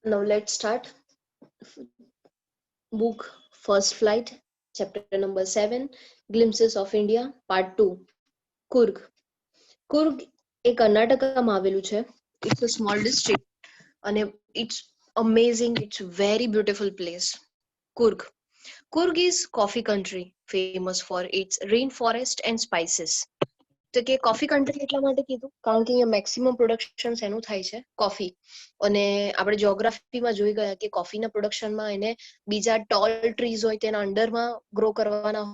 Now let's start. Book First Flight, chapter number 7, Glimpses of India, part 2, Kurg. Kurg એ કર્ણાટકામાં આવેલું છે. It's a small district અને it's amazing, it's very beautiful place. Kurg. Kurg is coffee country, famous for its rainforest and spices. તો કે coffee country એટલા માટે કીધું કારણ કે અહીંયા મેક્સિમમ પ્રોડક્શન એનું થાય છે કોફી અને આપણે જ્યોગ્રાફીમાં જોઈ ગયા કે કોફીના પ્રોડક્શનમાં એને બીજા ટોલ ટ્રીઝ હોય તેના અંડરમાં ગ્રો કરવાના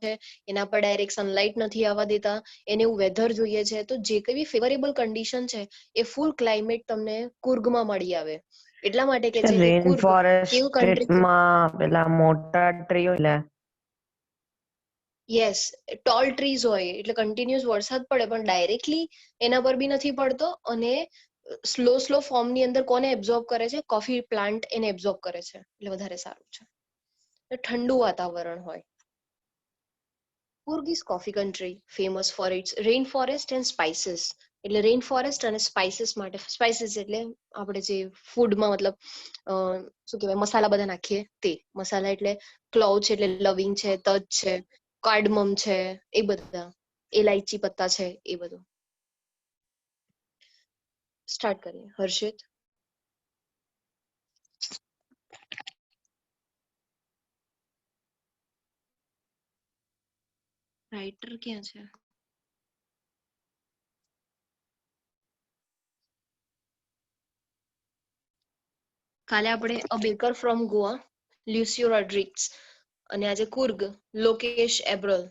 છે, એના પર ડાયરેક્ટ સનલાઇટ નથી આવવા દેતા, એને એવું વેધર જોઈએ છે. તો જે કઈ બી ફેવરેબલ કન્ડિશન છે એ ફૂલ ક્લાઇમેટ તમને કુર્ગમાં મળી આવે. એટલા માટે કે છે કે રેન કુર્ગ કેવું કન્ટ્રી છે. ફોરેસ્ટમાં પેલા મોટા ટ્રી હોય યસ, ટોલ ટ્રીઝ હોય એટલે કન્ટિન્યુઅસ વરસાદ પડે પણ ડાયરેક્ટલી એના પર બી નથી પડતો અને સ્લો ફોર્મની અંદર કોને એબ્ઝોર્બ કરે છે? કોફી પ્લાન્ટ એને એબ્ઝોર્બ કરે છે એટલે વધારે સારું છે. ઠંડુ વાતાવરણ હોય. Kurg is coffee country, famous for its rainforest and spices. એટલે રેઇન ફોરેસ્ટ અને સ્પાઇસીસ માટે, સ્પાઇસીસ એટલે આપણે જે ફૂડમાં મતલબ શું કહેવાય મસાલા બધા નાખીએ તે મસાલા, એટલે ક્લોવ છે એટલે લવિંગ છે, તજ છે, કાર્ડમમ છે, એ બધા એલાયચી પત્તા છે, એ બધું. સ્ટાર્ટ કરીએ. હર્ષિત. રાઇટર ક્યાં છે? કાલે આપણે અ બેકર ફ્રોમ ગોવા, લ્યુસિયો રોડ્રિગ્સ, અને આજે Coorg, Lokesh એબ્રલ.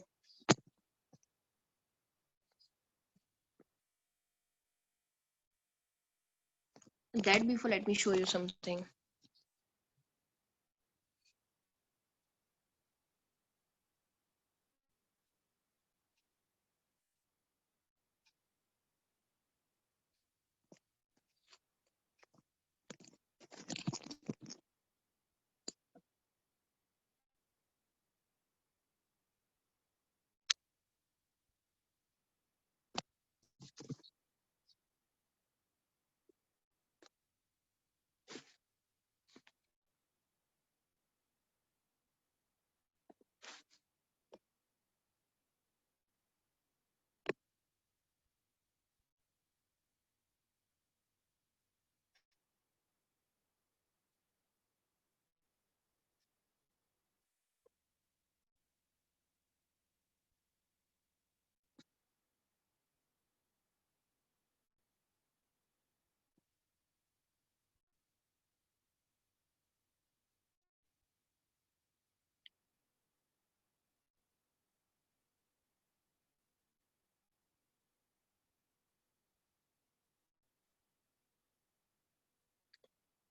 That before, let me show you something.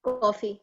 Coffee.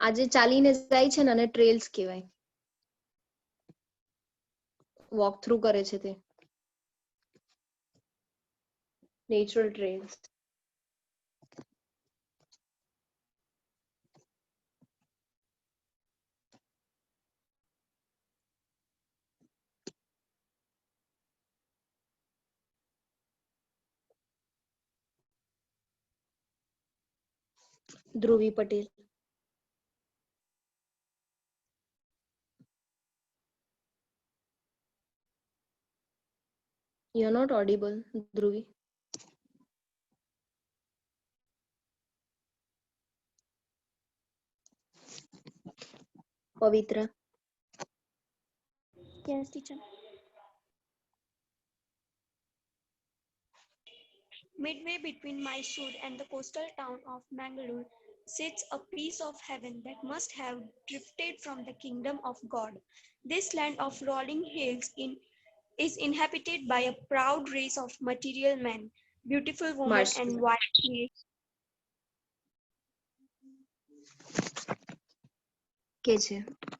આજે ચાલીને જાય છે ને અને ટ્રેલ્સ કહેવાય. વોક થ્રુ કરે છે તે natural trails. Dhruvi Patel. You're not audible, Dhruvi. Pavitra. Yes, teacher. Midway between Mysore and the coastal town of Mangalore sits a piece of heaven that must have drifted from the kingdom of God. This land of rolling hills is inhabited by a proud race of material men, beautiful women, and Marshall. wild creatures. કે છે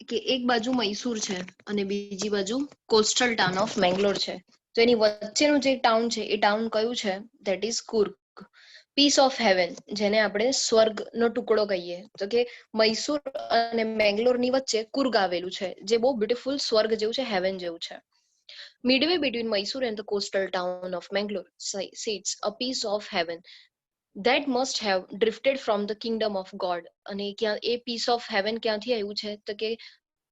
કે એક બાજુ મૈસૂર છે અને બીજી બાજુ coastal town of Mangalore છે. તો એની વચ્ચેનું જે ટાઉન છે એ ટાઉન કયું છે? That is Coorg. Piece of heaven, જેને આપણે સ્વર્ગનો ટુકડો કહીએ. તો કે મૈસૂર અને મેંગ્લોરની વચ્ચે કુર્ગ આવેલું છે, જે બહુ બ્યુટીફુલ સ્વર્ગ જેવું છે, હેવન જેવું છે. Midway between Mysore and the coastal town of Mangalore sits a piece of heaven that must have drifted from the kingdom of God. અને એ પીસ ઓફ હેવન ક્યાંથી આવ્યું છે? તો કે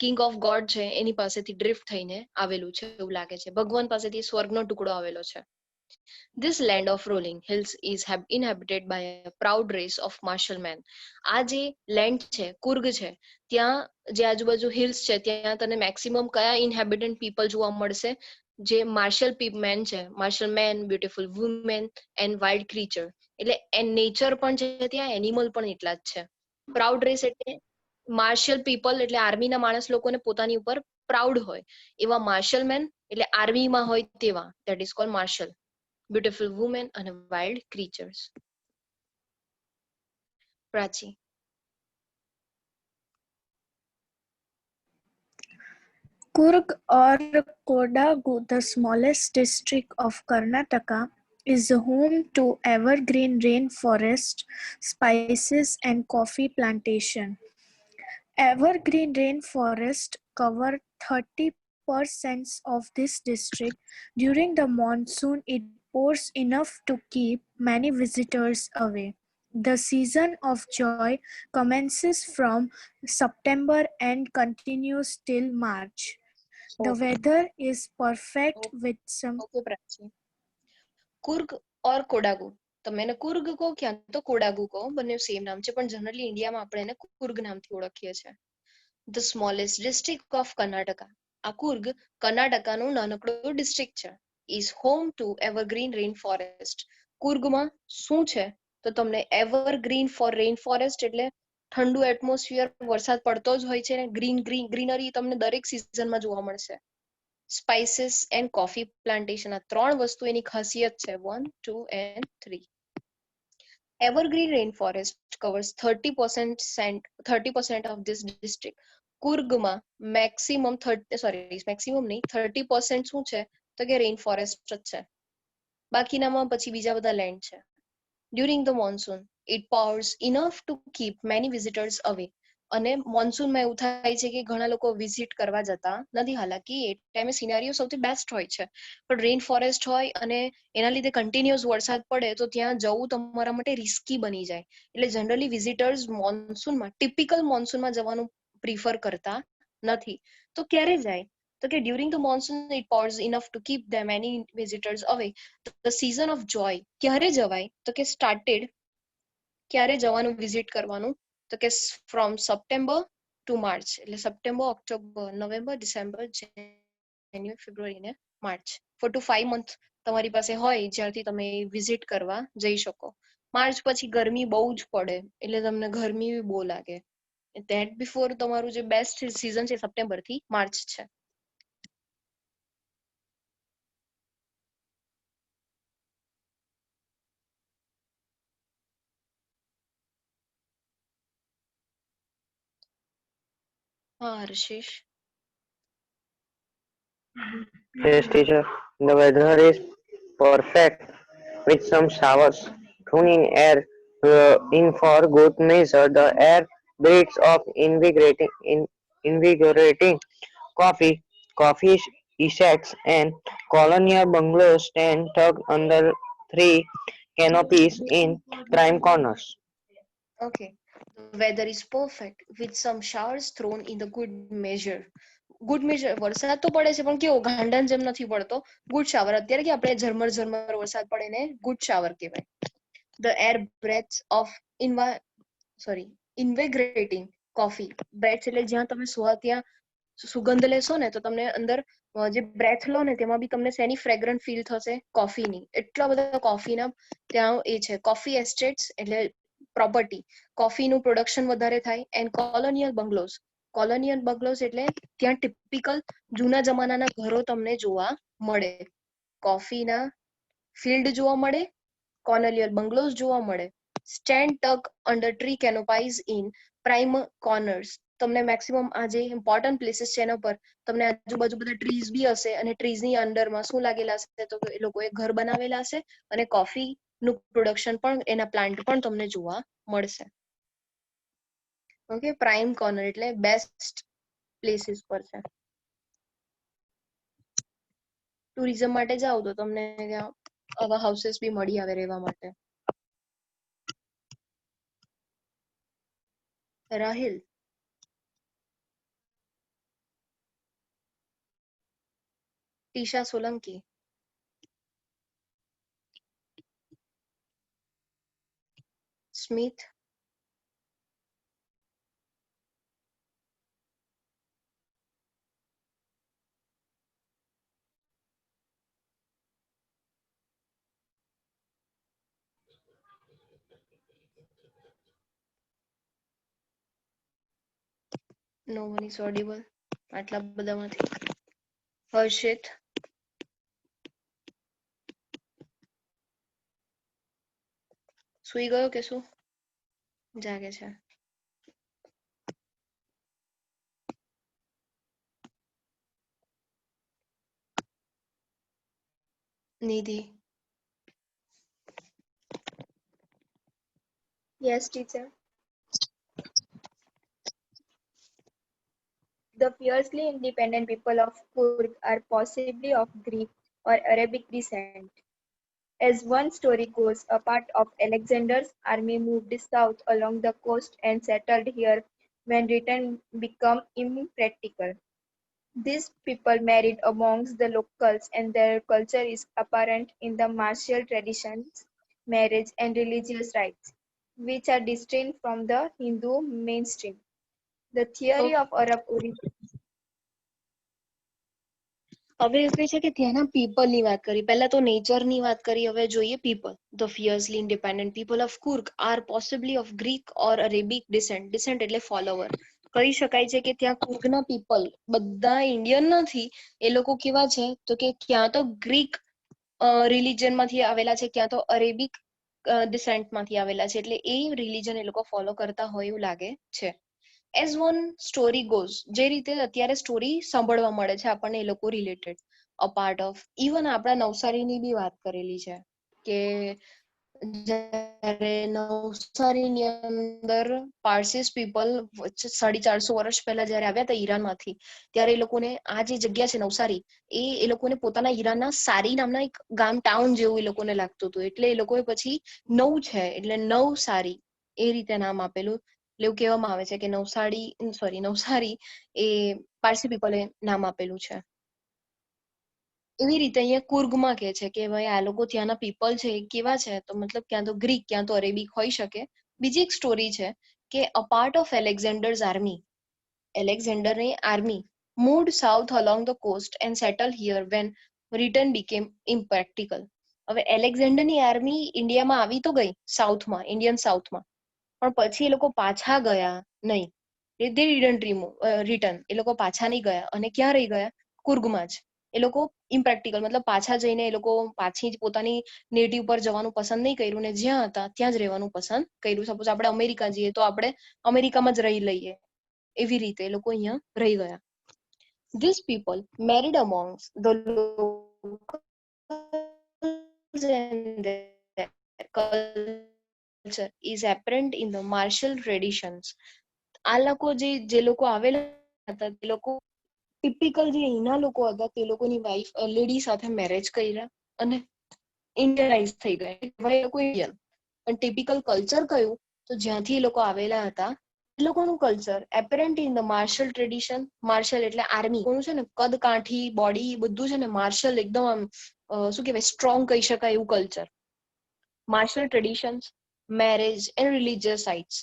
કિંગ ઓફ ગોડ છે એની પાસેથી ડ્રિફ્ટ થઈને આવેલું છે એવું લાગે છે. ભગવાન પાસેથી સ્વર્ગનો ટુકડો આવેલો છે. This land of rolling hills is inhabited by a proud race of martial men. આ જે લેન્ડ છે, કુર્ગ છે, ત્યાં જે આજુબાજુ હિલ્સ છે ત્યાં તને મેક્સિમમ કયા ઇન્હેબિટન્ટ પીપલ જોવા મળશે? જે માર્શલ મેન છે, martial man, beautiful women and wild creature. એટલે નેચર પણ છે ત્યાં, એનિમલ પણ એટલા જ છે. પ્રાઉડ રેસ એટલે માર્શલ પીપલ, એટલે આર્મીના માણસ લોકોને પોતાની ઉપર પ્રાઉડ હોય એવા માર્શલ મેન, એટલે આર્મીમાં હોય તેવા, that is called martial. Beautiful women and wild creatures. Prachi. Coorg or Kodagu, the smallest district of Karnataka, is home to evergreen rainforest, spices and coffee plantation. Evergreen rainforest cover 30% of this district. During the monsoon, it pours enough to keep many visitors away. The season of joy commences from September and continues till March. The Okay. weather is perfect with some. Okay, Prachi. Coorg or Kodagu. તમે એને કુર્ગ કહો ક્યાં તો કોડાગુ કહો, બંને same નામ છે, પણ જનરલી ઇન્ડિયામાં આપણે એને કુર્ગ નામથી ઓળખીએ છીએ. The smallest district of Karnataka. આ કુર્ગ કર્ણાટકાનું નાનકડું ડિસ્ટ્રિક્ટ છે. Is home to evergreen rain forest. કુર્ગમાં શું છે? તો તમને એવરગ્રીન રેન ફોરેસ્ટ એટલે ઠંડુ એટમોસ્ફિયર, વરસાદ પડતો જ હોય છે, ગ્રીનરી તમને દરેક સિઝનમાં જોવા મળશે. સ્પાઇસીસ એન્ડ કોફી પ્લાન્ટેશન, આ ત્રણ વસ્તુ એની ખાસિયત છે. 1, 2 and 3. Evergreen rainforest covers 30% of this district. કુર્ગમાં maximum 30% શું છે? તો કે રેઇન ફોરેસ્ટ જ છે. બાકીનામાં પછી બીજા બધા લેન્ડ છે. During the monsoon, it pours enough to keep many visitors away. અને મોન્સૂનમાં એવું થાય છે કે ઘણા લોકો વિઝિટ કરવા જતા નથી. હાલાકી એ ટાઈમે સિનારીઓ સૌથી બેસ્ટ હોય છે, પણ રેઇન ફોરેસ્ટ હોય અને એના લીધે કન્ટિન્યુઅસ વરસાદ પડે તો ત્યાં જવું તમારા માટે રિસ્કી બની જાય. એટલે જનરલી વિઝિટર્સ મોન્સૂનમાં, ટિપિકલ મોન્સૂનમાં જવાનું પ્રિફર કરતા નથી. તો ક્યારે જાય? તો કે during the monsoon it Porsche enough to keep the many visitors અવે. ધ સીઝન ઓફ જોય ક્યારે જવાય? તો કે સ્ટાર્ટેડ, ક્યારે જવાનું વિઝિટ કરવાનું? તો કે ફ્રોમ સપ્ટેમ્બર ટુ માર્ચ. એટલે સપ્ટેમ્બર, ઓક્ટોબર, નવેમ્બર, ડિસેમ્બર, જાન્યુઆરી, ફેબ્રુઆરી ને માર્ચ. 4 to 5 મંથ તમારી પાસે હોય જ્યારથી તમે વિઝિટ કરવા જઈ શકો. માર્ચ પછી ગરમી બહુ જ પડે એટલે તમને ગરમી બહુ લાગે. ધેટ બિફોર તમારું જે બેસ્ટ સીઝન છે સપ્ટેમ્બર થી માર્ચ છે. હા હર્ષેશ. Yes, teacher. The weather is perfect with some showers thrown in air in for good measure. The air breathes of invigorating coffee escapes and colonial bungalows stand tucked under three canopies in prime corners. Okay. The weather is perfect with some showers thrown in the good measure. Good major વરસાદ તો પડે છે પણ કેવો ગાંડાની જેમ નથી પડતો, good shower. અત્યારે કે આપણે ઝરમર ઝરમર વરસાદ પડે ને ગુડ શાવર કહેવાય. The air breathes of invigorating coffee. Breathes એટલે જ્યાં તમે ત્યાં સુગંધ લેશો ને તો તમને અંદર જે બ્રેથ લો ને તેમાં બી તમને શેની ફ્રેગ્રન્ટ ફીલ થશે? કોફીની. એટલા બધા કોફીના ત્યાં એ છે. કોફી એસ્ટેટ્સ એટલે પ્રોપર્ટી, કોફીનું પ્રોડક્શન વધારે થાય. And colonial bungalows. Colonial bungalows એટલે ત્યાં ટિપિકલ જૂના જમાનાના ઘરો તમને જોવા મળે. કોફીના ફિલ્ડ જોવા મળે, કોલોનિયલ બંગલોઝ જોવા મળે. Stand tuck under tree canopies in prime corners. તમને મેક્સિમમ આ જે ઇમ્પોર્ટન્ટ પ્લેસીસ છે એના પર તમને આજુબાજુ બધા ટ્રીઝ બી હશે અને ટ્રીઝની અંડરમાં શું લાગેલા હશે? તો એ લોકોએ ઘર બનાવેલા હશે અને કોફીનું પ્રોડક્શન પણ એના પ્લાન્ટ પણ તમને જોવા મળશે. ઓકે, પ્રાઇમ કોર્નર એટલે બેસ્ટ પ્લેસીસ પર છે. ટુરિઝમ માટે જાઓ તો તમને આવા હાઉસીસ બી મળી આવે રહેવા માટે. Rahil, Tisha Solanki, Smith, no one is audible. આટલા બધામાંથી હર્ષિત, સુઈ ગયો કે શું? જાગે છે. નિધિ, Yes, teacher. The fiercely independent people of Kurg are possibly of Greek or Arabic descent. As one story goes, a part of Alexander's army moved south along the coast and settled here when return became impractical. These people married amongst the locals, and their culture is apparent in the martial traditions, marriage, and religious rites, which are distinct from the Hindu mainstream. The theory of Arab origin. હવે એ છે કે ત્યાંના પીપલની વાત કરી. પહેલા તો નેચરની વાત કરી, હવે જોઈએ people. The fiercely independent people of Coorg are possibly of Greek or Arabic descent. Descent એટલે ફોલોવર. કહી શકાય છે કે ત્યાં કુર્ગના પીપલ બધા ઇન્ડિયન નથી. એ લોકો કેવા છે તો કે ક્યાં તો ગ્રીક રિલિજનમાંથી આવેલા છે, ક્યાં તો અરેબિક ડિસેન્ટમાંથી આવેલા છે. એટલે એ રિલિજન એ લોકો ફોલો કરતા હોય એવું લાગે છે. એઝ વન સ્ટોરી ગોઝ, જે રીતે અત્યારે સ્ટોરી સાંભળવા મળે છે આપણને એ લોકો related, a part of even આપણા નવસારીની બી વાત કરેલી છે કે જ્યારે નવસારીની અંદર પારસીસ પીપલ 450 વર્ષ પહેલા જયારે આવ્યા હતા ઈરાનમાંથી, ત્યારે એ લોકોને આ જે જગ્યા છે નવસારી, એ લોકોને પોતાના ઈરાનના સારી નામના એક ગામ ટાઉન જેવું એ લોકોને લાગતું હતું. એટલે એ લોકોએ પછી નવ છે એટલે નવસારી એ રીતે નામ આપેલું. એવું કહેવામાં આવે છે કે નવસારી એ પારસી પીપલે નામ આપેલું છે. એવી રીતે અહીંયા કુર્ગમાં કે છે કે ભાઈ આ લોકો ત્યાંના પીપલ છે એ કેવા છે, તો મતલબ ક્યાં તો ગ્રીક ક્યાં તો અરેબિક હોઈ શકે. બીજી એક સ્ટોરી છે કે a part of Alexander's army, એલેક્ઝાન્ડરની army moved south along the coast and settle here when return became impractical. હવે એલેક્ઝાન્ડરની આર્મી ઇન્ડિયામાં આવી તો ગઈ સાઉથમાં, ઇન્ડિયન સાઉથમાં, પણ પછી એ લોકો પાછા ગયા નહીં. દે ડિડન્ટ રિટર્ન. એ લોકો પાછા નહીં ગયા અને ક્યાં રહી ગયા? કુર્ગમાં જ. એ લોકો ઇમ્પ્રેક્ટિકલ મતલબ પાછા જઈને એ લોકો પાછી જ પોતાની નેટિવ પર જવાનું પસંદ નહીં કર્યું ને જ્યાં હતા ત્યાં જ રહેવાનું પસંદ કર્યું. સપોઝ આપણે અમેરિકા જઈએ તો આપણે અમેરિકામાં જ રહી લઈએ, એવી રીતે એ લોકો અહીંયા રહી ગયા. These people married amongst the locals and their culture is apparent in the martial traditions. આ લોકો જે લોકો આવેલા હતા તે લોકો ટિપિકલ જે અહીંના લોકો હતા તે લોકોની વાઇફ લેડી સાથે મેરેજ કર્યા અને ઇન્ડિયનાઇઝ થઈ ગયા. એ લોકો ઇન્ડિયન, પણ ટિપિકલ કલ્ચર કયું તો જ્યાંથી એ લોકો આવેલા હતા લોકોનું culture apparent in the martial tradition. Martial એટલે આર્મી, કોનું છે ને કદ કાઠી બોડી બધું છે ને માર્શલ એકદમ આમ શું કહેવાય સ્ટ્રોંગ કહી શકાય એવું culture. Martial traditions, marriage and religious sites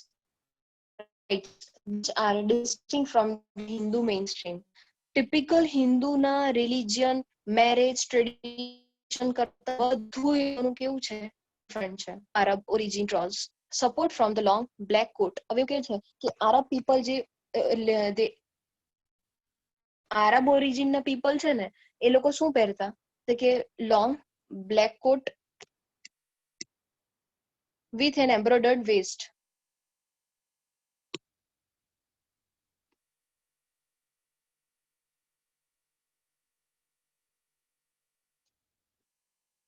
which are distinct from Hindu mainstream. Typical હિન્દુના રિલિજિયન મેરેજ ટ્રેડિશન કરતા બધું એનું કેવું છે ડિફરન્ટ છે. Arab origin trolls support from the long black coat. હવે કે છે કે આરબ પીપલ જે આરબ ઓરિજિનના પીપલ છે ને એ લોકો શું પહેરતા તો કે long black coat with an embroidered waist.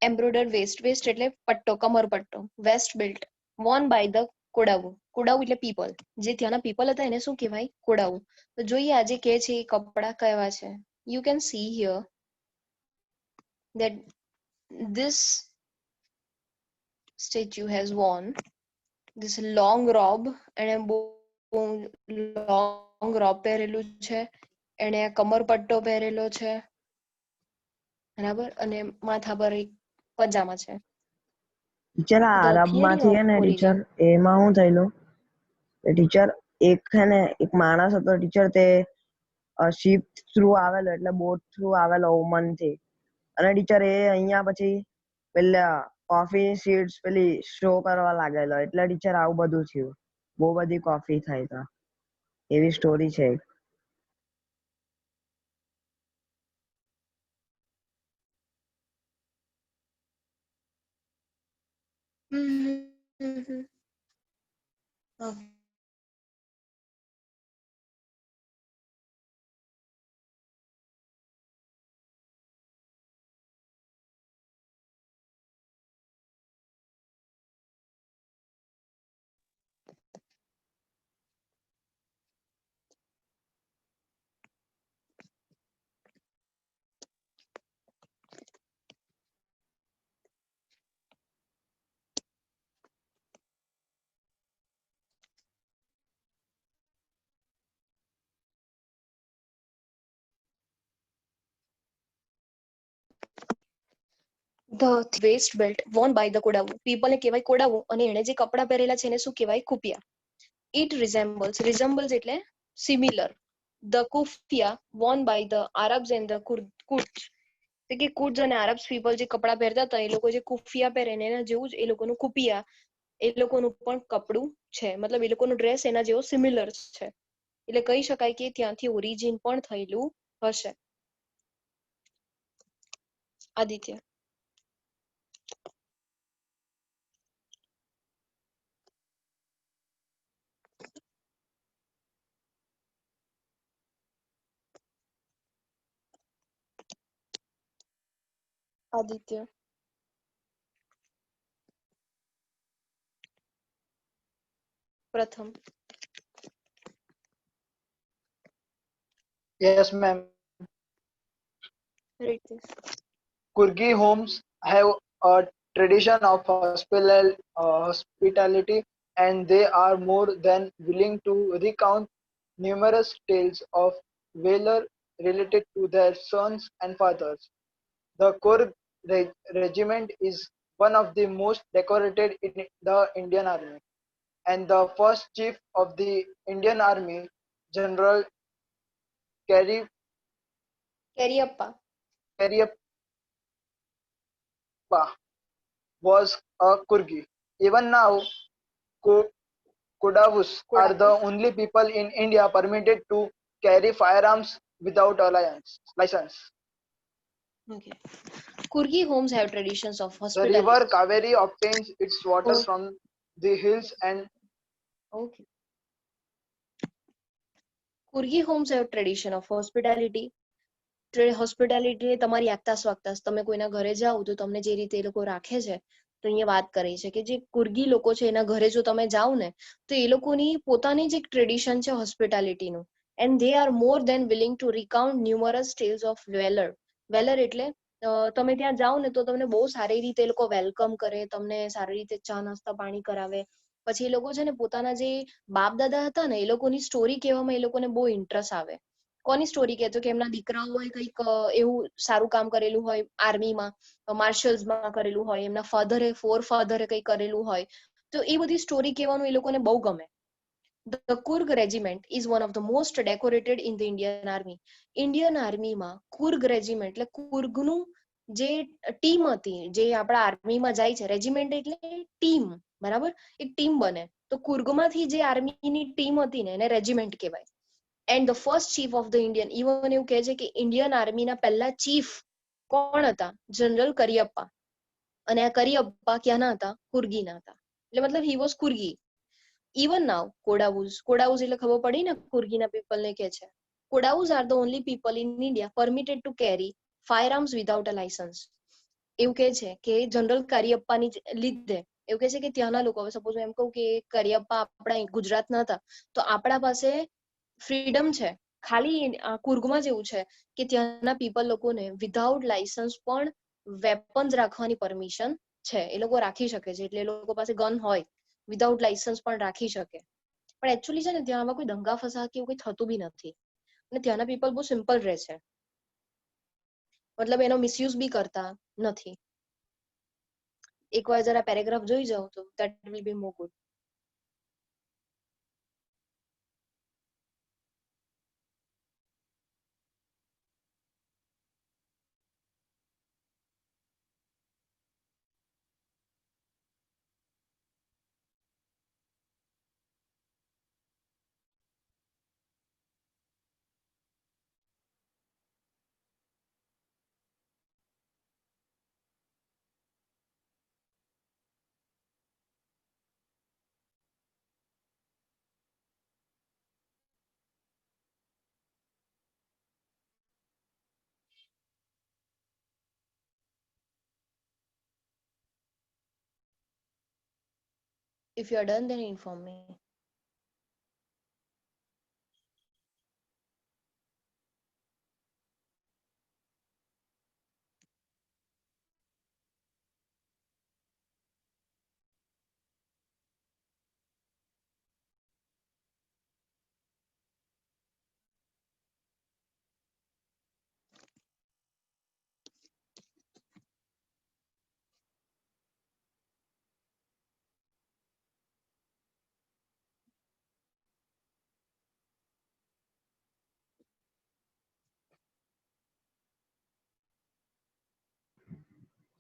Embroidered waist. Waist એટલે પટ્ટો, કમર પટ્ટો. Vest belt worn by the કોડાઉ. કોડાઉ એટલે people. જે ત્યાંના people હતા એને શું કહેવાય કોડાઉ. તો જોઈએ આજે કે છે એ કપડા કેવા છે. You can see here that this statue has worn this long robe અને બહુ long robe પહેરેલું છે. એને કમર પટ્ટો પહેરેલો છે બરાબર અને માથા પર એક પજામા છે. ટીચર આ The આરબમાંથી theory છે of ને ટીચર origin. એમાં શું થયેલું ટીચર એક છે ને એક માણસ હતો ટીચર તે શિપ થ્રુ આવેલો એટલે બોટ થ્રુ આવેલો ઓમન થી અને ટીચર એ અહીંયા પછી પેલા કોફી સીડ્સ પેલી શો કરવા લાગેલો એટલે ટીચર આવું બધું થયું. બહુ બધી કોફી થાય તો એવી સ્ટોરી છે. Okay. The waist belt worn by the Kodava. People ને કહેવાય કોડાઉ અને એને જે કપડા પહેરેલા છે એને શું કહેવાય કુપિયા. It resembles એટલે similar the kufia worn by the Arabs and the Kurds. એટલે કે કુર્ડ્સ અને આરબ્સ પીપલ જે કપડા પહેરતા હતા એ લોકો જે કુફિયા પહેરે ને એના જેવું જ એ લોકોનું કુપિયા એ લોકોનું પણ કપડું છે. મતલબ એ લોકોનું ડ્રેસ એના જેવો સિમિલર છે એટલે કહી શકાય કે ત્યાંથી ઓરિજિન પણ થયેલું હશે. આદિત્ય. આદિત્ય. પ્રથમ. Yes, ma'am. Read this. Kurgi homes have a tradition of hospitality, and they are more than willing to recount numerous tales of valor related to their sons and fathers. The Kurg regiment is one of the most decorated in the Indian Army, and the first chief of the Indian Army, General કેરિયપ્પા. Cariappa, was a Kurgi. Even now, Kodavus are the only people in India permitted to carry firearms without a license. Okay. Kurgi homes have traditions of The hospitality. river Kaveri obtains its water from the hills and Okay. Kurgi homes have tradition of hospitality. Hospitality તમારી આગતા સ્વાગતા તમે કોઈના ઘરે જાઓ તો તમને જે રીતે એ લોકો રાખે છે તો અહીંયા વાત કરી છે કે જે કુર્ગી લોકો છે એના ઘરે જો તમે જાઓ ને તો એ લોકોની પોતાની જ એક ટ્રેડિશન છે હોસ્પિટાલિટીનું and they are more than willing to recount numerous tales of valour. Valour એટલે તમે ત્યાં જાઓ ને તો તમને બહુ સારી રીતે એ લોકો વેલકમ કરે, તમને સારી રીતે ચા નાસ્તા પાણી કરાવે પછી એ લોકો છે ને પોતાના જે બાપ દાદા હતા ને એ લોકોની સ્ટોરી કહેવામાં એ લોકોને બહુ ઇન્ટરેસ્ટ આવે. કોની સ્ટોરી કહેતો કે એમના દીકરાઓએ કંઈક એવું સારું કામ કરેલું હોય આર્મીમાં, માર્શલ્સમાં કરેલું હોય, એમના ફાધરે કંઈક કરેલું હોય, તો એ બધી સ્ટોરી કહેવાનું એ લોકોને બહુ ગમે. The Kurg regiment is one of the most decorated in the Indian Army. Indian આર્મીમાં કુર્ગ રેજિમેન્ટ એટલે કુર્ગનું જે ટીમ હતી, જે આપણા આર્મીમાં જાય છે, રેજિમેન્ટ એટલે ટીમ, બરાબર, એક ટીમ બને. તો કુર્ગમાંથી જે આર્મીની ટીમ હતી ને એને રેજિમેન્ટ કહેવાય. And the first chief of the Indian, even એવું કહે છે કે ઇન્ડિયન આર્મીના પહેલા ચીફ કોણ હતા? જનરલ કરિયપ્પા. અને આ કરિયપ્પા ક્યાંના હતા? કુર્ગીના હતા. એટલે મતલબ he was Coorgi. Even now, Kodaus એટલે ખબર પડી ને કુર્ગીના પીપલને કે છે. Kodaus are the only people in India permitted to carry firearms without a license. એવું કે છે કે જનરલ કરિયપ્પાની લીધે એવું કે છે કે ત્યાંના લોકો, હવે સપોઝ એમ કહું કે કરિયપ્પા આપણા ગુજરાતના હતા, તો આપણા પાસે ફ્રીડમ છે. ખાલી કુર્ગમાં જ એવું છે કે ત્યાંના પીપલ લોકોને વિધાઉટ લાયસન્સ પણ વેપન્સ રાખવાની પરમિશન છે. એ લોકો રાખી શકે છે, એટલે એ લોકો પાસે ગન હોય વિધાઉટ લાયસન્સ પણ રાખી શકે. પણ એકચ્યુઅલી છે ને ત્યાં આમાં કોઈ દંગા ફસાદ કે એવું કંઈ થતું બી નથી. અને ત્યાંના પીપલ બહુ સિમ્પલ રહે છે, મતલબ એનો મિસયુઝ બી કરતા નથી. એકવાર જરા પેરેગ્રાફ જોઈ જાઓ તો that will be more good. If you are done, then inform me.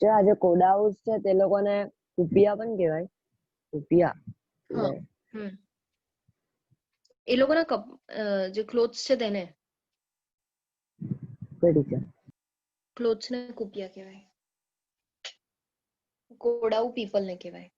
જે આજે કોડાઉસ છે તે લોકોને કુપિયા પણ કહેવાય. કુપિયા હા, એ લોકોના જે ક્લોથ્સ છે તેને, કઈ રીતે? ક્લોથ્સ ને કુપિયા કહેવાય. કોડાઉ પીપલ ને કહેવાય.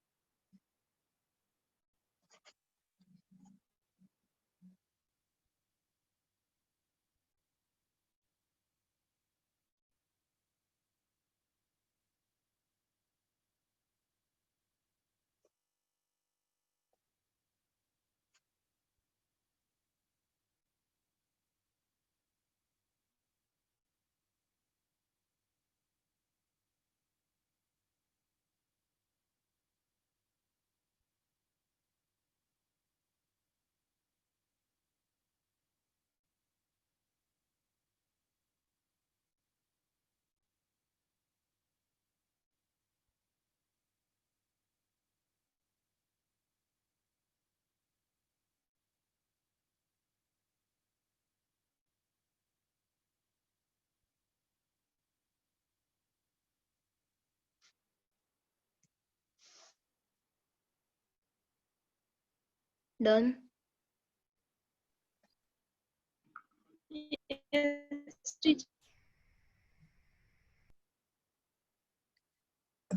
Done?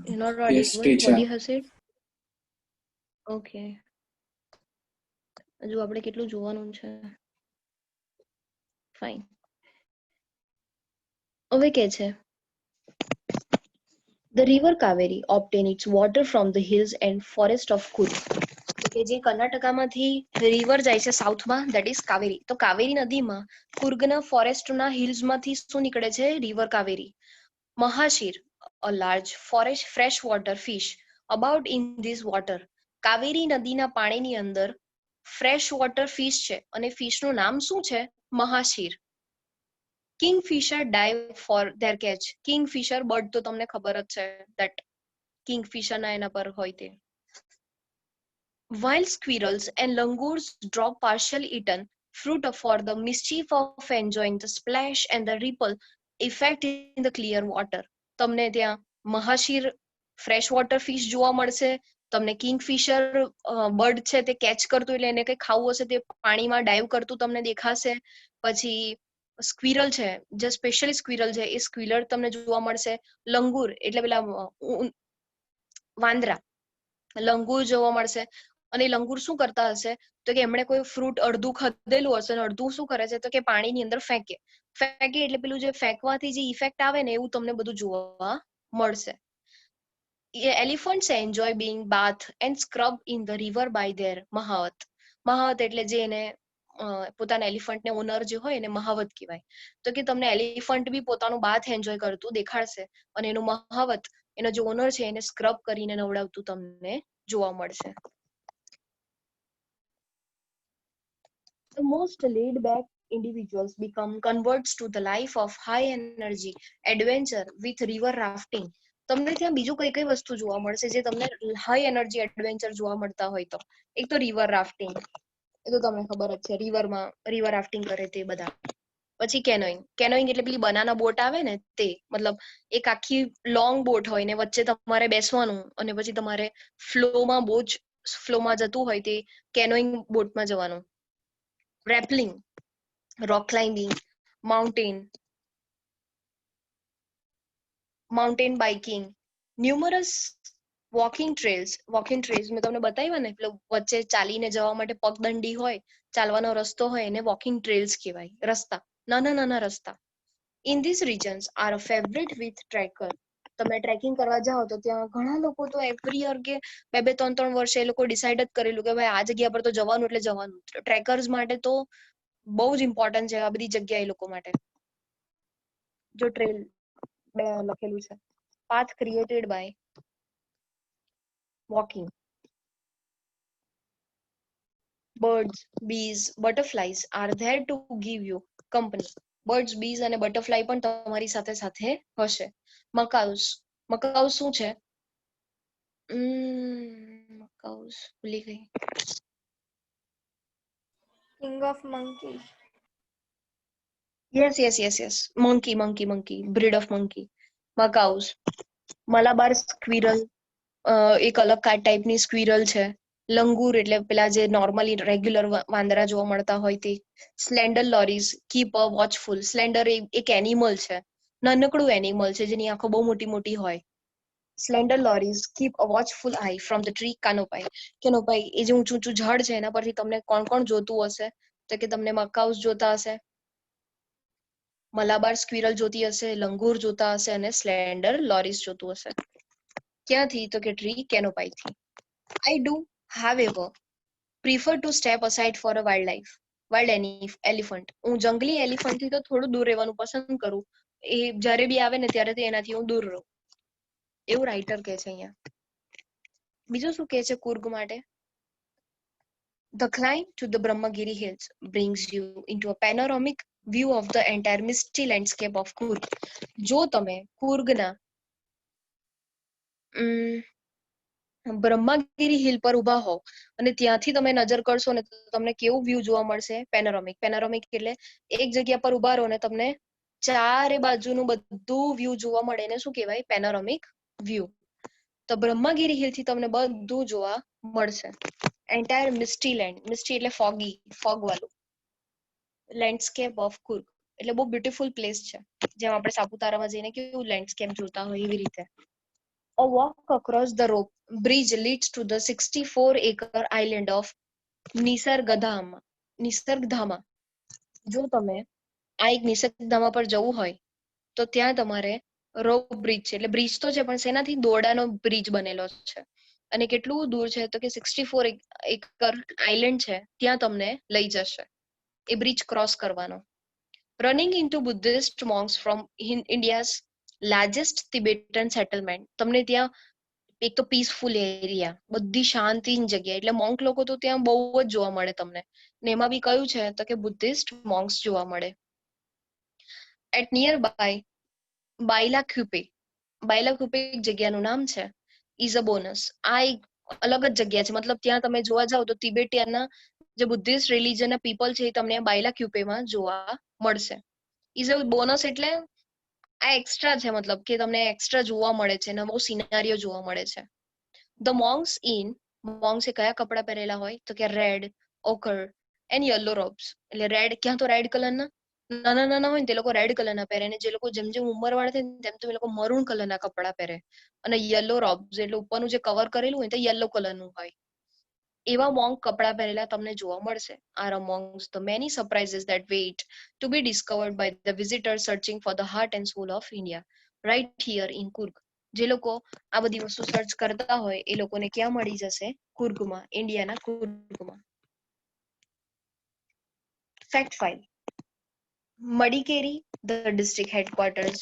You're not audible. Yes, teacher. What you have said? Okay. હજુ આપણે કેટલું જોવાનું છે? ફાઇન. હવે કે છે The river Kaveri obtain its water from the hills and forest of Kurg. કે જે કર્ણાટકામાંથી રિવર જાય છે સાઉથમાં, ધેટ ઇઝ કાવેરી. તો કાવેરી નદીમાં કુર્ગના ફોરેસ્ટના હિલ્સમાંથી શું નીકળે છે? River Kaveri. Mahashir, a large fresh water fish, about in this water, Kaveri નદીના પાણીની અંદર ફ્રેશ વોટર ફિશ છે અને ફિશનું નામ શું છે? Mahseer. Kingfisher dive for their catch. Kingfisher bird તો તમને ખબર જ છે, દેટ કિંગફિશર ના એના પર હોય તે. While squirrels and langurs drop partial eaten fruit for the mischief of enjoying the splash and the ripple effect in the clear water. તમને ત્યાં મહાશીર ફ્રેશ વોટર ફિશ જોવા મળશે. તમને કિંગફિશર બર્ડ છે તે કેચ કરતું, એટલે એને કંઈ ખાવું હશે તે પાણીમાં ડાઈવ કરતું તમને દેખાશે. પછી સ્ક્વિરલ છે, જે સ્પેશિયલી સ્ક્વિરલ છે એ સ્ક્વિરલ તમને જોવા મળશે. લંગૂર એટલે પેલા વાંદરા, લંગૂર જોવા મળશે. અને લંગૂર શું કરતા હશે તો કે એમણે કોઈ ફ્રૂટ અડધું ખદેલું હશે અને અડધું શું કરે છે તો કે પાણીની અંદર ફેંકે એટલે પેલું જે ફેંકવાથી જે ઇફેક્ટ આવે ને એવું તમને બધું જોવા મળશે. Elephants enjoy being bathed and scrubbed in the river by their mahout. Mahout એટલે જે એને પોતાના એલિફન્ટને ઓનર જે હોય એને મહાવત કહેવાય. તો કે તમને એલિફન્ટ બી પોતાનું બાથ એન્જોય કરતું દેખાડશે અને એનું મહાવત, એનો જે ઓનર છે એને સ્ક્રબ કરીને નવડાવતું તમને જોવા મળશે. The most laid back individuals become converts to the life of high energy adventure with river rafting. તમને ત્યાં બીજું કઈ કઈ વસ્તુ જોવા મળશે જે તમને હાઈ એનર્જી એડવેન્ચર જોવા મળતા હોય તો? એક તો રિવર રાફ્ટિંગ, એ તો તમને ખબર જ છે, રિવર રાફ્ટિંગ કરે તે બધા. પછી કેનોઈંગ. કેનોઈંગ એટલે પેલી બનાના બોટ આવે ને તે, મતલબ એક આખી લોંગ બોટ હોય ને વચ્ચે તમારે બેસવાનું અને પછી તમારે ફ્લોમાં બહુ જ ફ્લોમાં જતું હોય તે કેનોઈંગ બોટમાં જવાનું. Rappelling, rock climbing, mountain biking, numerous walking trails મેં તમને બતાવ્યા ને, પેલો વચ્ચે ચાલીને જવા માટે પગદંડી હોય, ચાલવાનો રસ્તો હોય એને walking trails કહેવાય. રસ્તા, નાના નાના રસ્તા. In these regions are a favorite with trekker. તમે ટ્રેકિંગ કરવા જાઓ તો ત્યાં ઘણા લોકો તો એવરી યર કે 2-3 વર્ષે એ લોકો ડિસાઇડ જ કરેલું કે ભાઈ આ જગ્યા પર તો જવાનું એટલે જવાનું. ટ્રેકર્સ માટે તો બહુ જ ઇમ્પોર્ટન્ટ છે આ બધી જગ્યા એ લોકો માટે. જો ટ્રેલ લખેલું છે, path created by walking. Birds, bees, butterflies are there to give you company. Birds, bees અને butterfly પણ તમારી સાથે સાથે હશે. મકાઉસ શું છે? મકાઉસ ભૂલી ગઈ. King of monkey. Yes. Monkey. Breed of monkey. Macaws. Malabar squirrel. એક અલગ ટાઈપની સ્ક્વિરલ છે. લંગૂર એટલે પેલા જે નોર્મલી રેગ્યુલર વાંદરા જોવા મળતા હોય તે. સ્લેન્ડર લોરીઝ કીપ અ વોચફુલ. સ્લેન્ડર એક એનિમલ છે, નાનકડું એનિમલ છે જેની આંખો બહુ મોટી મોટી હોય. Slender lorises keep a watchful eye from the tree canopy. Canopy એ જે ઊંચું ઊંચું ઝાડ છે એના પરથી તમને કોણ કોણ જોતું હશે તો કે તમને મકાઉસ જોતા હશે, મલાબાર સ્ક્વિરલ જોતી હશે, લંગૂર જોતા હશે અને સ્લેન્ડર લોરીઝ જોતું હશે. ક્યાંથી તો કે tree કેનોપાઈથી. I do, however, prefer to step aside for a wild elephant. હું જંગલી એલિફન્ટ થી તો થોડું દૂર રહેવાનું પસંદ કરું. એ જ્યારે બી આવે ને ત્યારે એનાથી હું દૂર રહું, એવું રાઇટર કહે છે અહીંયા. બીજું શું કહે છે કુર્ગ માટે? The climb to the Brahmagiri hills brings you into a panoramic view of the entire misty landscape of Coorg. જો તમે કુર્ગના બ્રહ્માગીરી હિલ પર ઉભા હો અને ત્યાંથી તમે નજર કરશો ને તો તમને કેવું વ્યૂ જોવા મળશે? પેનોરામિક એટલે એક જગ્યા પર ઉભા રહો ને તમને ચારે બાજુનું બધું વ્યૂ જોવા મળે ને શું કહેવાય? પેનોરામિક વ્યૂ. તો બ્રહ્માગીરી હિલ થી તમને બધું જોવા મળશે. એન્ટાયર મિસ્ટી લેન્ડ, મિસ્ટી એટલે ફોગ વાળું લેન્ડસ્કેપ ઓફ કુર્ગ એટલે બહુ બ્યુટીફુલ પ્લેસ છે, જેમ આપણે સાપુતારામાં જઈને કેવું લેન્ડસ્કેપ જોતા હોય એવી રીતે. A walk across the rope bridge leads to the 64-acre island of નિસર્ગધામા. જો તમે આ એક નિસર્ગધામા પર જવું હોય તો ત્યાં તમારે રોપ બ્રિજ છે, એટલે બ્રિજ તો છે પણ શેનાથી? દોરડાનો બ્રિજ બનેલો છે. અને કેટલું દૂર છે તો કે 64 એકર આઇલેન્ડ છે, ત્યાં તમને લઈ જશે એ બ્રિજ ક્રોસ કરવાનો. Running into Buddhist monks from India's largest Tibetan settlement. તમને ત્યાં એક તો પીસફુલ એરિયા, બધી શાંતિની જગ્યા, એટલે મોંક લોકો તો ત્યાં બહુ જ જોવા મળે તમને. ને એમાં બી કયું છે તો કે બુદ્ધિસ્ટ મોંક્સ જોવા મળે. એટ નિયર બાય બાયલાક્યુપે, બાયલાક્યુપે એક જગ્યાનું નામ છે, ઇઝ અ બોનસ. આ એક અલગ જ જગ્યા છે, મતલબ ત્યાં તમે જોવા જાવ તો તિબેટિયનના જે બુદ્ધિસ્ટ રિલીજનના પીપલ છે એ તમને બાયલાક્યુપેમાં જોવા મળશે. ઇઝ અ બોનસ એટલે આ એક્સ્ટ્રા છે, મતલબ કે તમને એક્સ્ટ્રા જોવા મળે છે, નવો સિનારીઓ જોવા મળે છે. ધ મોંક્સ ઇન, મોંક્સે કયા કપડા પહેરેલા હોય તો કે red, occur and yellow robes. એટલે રેડ, ક્યાં તો રેડ કલરના નાના નાના હોય ને તે લોકો રેડ કલરના પહેરે, અને જે લોકો જેમ જેમ ઉંમર વાળા થાય ને તેમ તેમ એ લોકો મરૂન કલરના કપડા પહેરે, અને યલો રોબ્સ એટલે ઉપરનું જે કવર કરેલું હોય તે યલો કલરનું હોય. એવા મોંક કપડા પહેરેલા તમને જોવા મળશે. Are amongst the many surprises that wait to be discovered by the visitors searching for the heart and soul of India, right here in Coorg. જે લોકો આ બધી વસ્તુ સર્ચ કરતા હોય એ લોકોને ક્યાં મળી જશે? કુર્ગમાં, ઇન્ડિયાના કુર્ગમાં. Fact file. Madikeri, the district headquarters.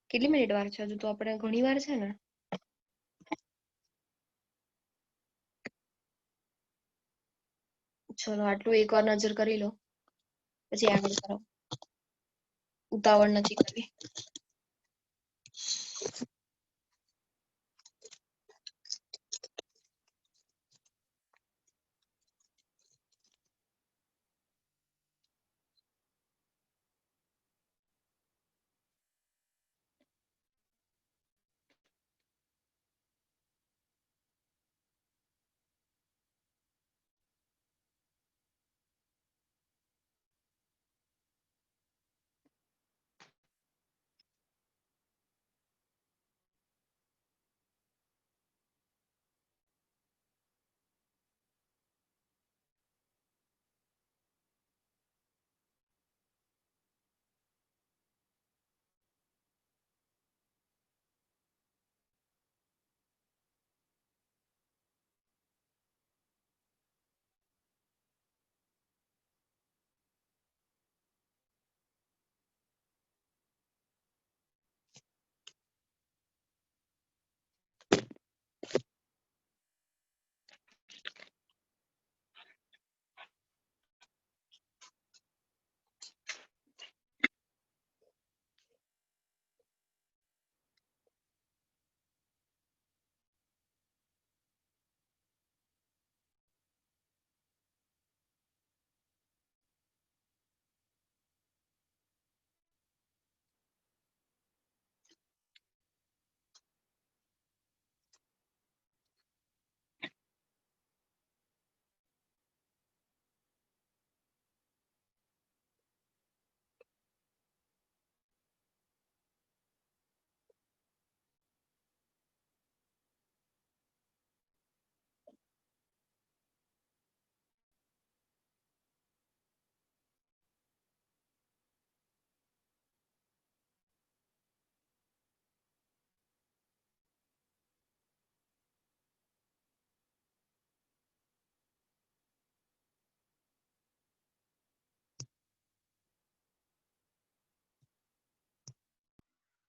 કેટલી મિનિટ વાર છે હજુ? તો આપણે ઘણી વાર છે ને. ચલો આટલું એકવાર નજર કરી લો, પછી આગળ કરો. ઉતાવળ નથી કરવી.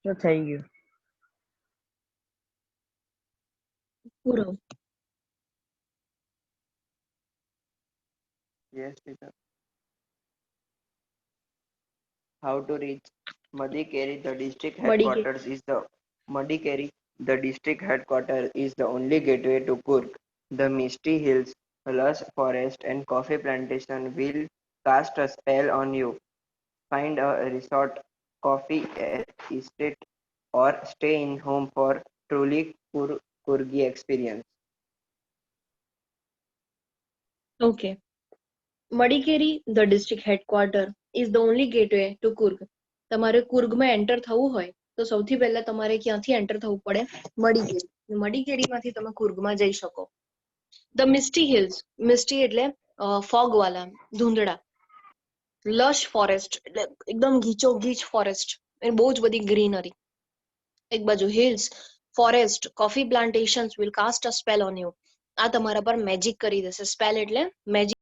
તો થઈ ગયું. પૂરો. Yes, teacher. How to reach Madikeri? The district મળી ગઈ. headquarters is the Madikeri. The district headquarters is the only gateway to Kurg. The misty hills, lush forest, and coffee plantation will cast a spell on you. Find a resort, coffee estate, or stay in home for truly Kurgi experience. Okay. Madikeri, the district headquarter, is the only gateway to Coorg. તમારે કુર્ગમાં enter થવું હોય તો સૌથી પહેલા તમારે ક્યાંથી enter થવું પડે? મડિકેરી. મડિકેરીમાંથી તમે કુર્ગમાં જઈ શકો. ધ મિસ્ટી હિલ્સ, મિસ્ટી એટલે ફોગ વાલા, ધૂંધળા. લશ ફોરેસ્ટ એટલે એકદમ ગીચો ગીચ ફોરેસ્ટ, એ બહુ જ બધી ગ્રીનરી. એક બાજુ hills, forest, coffee plantations will cast a spell on you. આ તમારા પર મેજિક કરી દેશે. સ્પેલ એટલે મેજિક